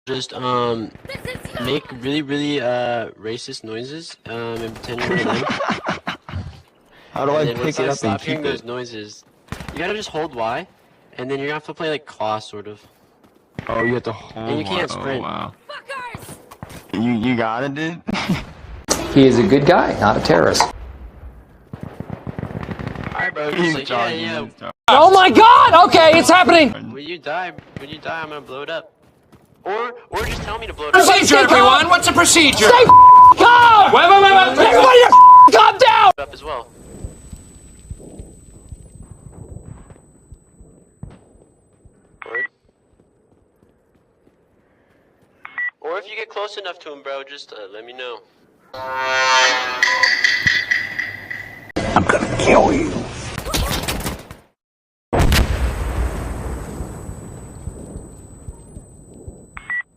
Just make really racist noises and pretend you're them. How do I then pick it up and keep those it? noises, you gotta just hold Y, and then you're gonna have to play like claw sort of. Oh, you have to hold. And you can't sprint. Oh, wow. You got it, dude. He is a good guy, not a terrorist. Alright, bro. He's Just like, jogging. yeah. He's jogging. Oh my God! Okay, it's happening. When you die, I'm gonna blow it up. Or just tell me to blow it up. Procedure, everyone. What's the procedure? Stay calm. Wait. Everybody, calm down. Up as well. Or if you get close enough to him, bro, just let me know. I'm gonna kill you.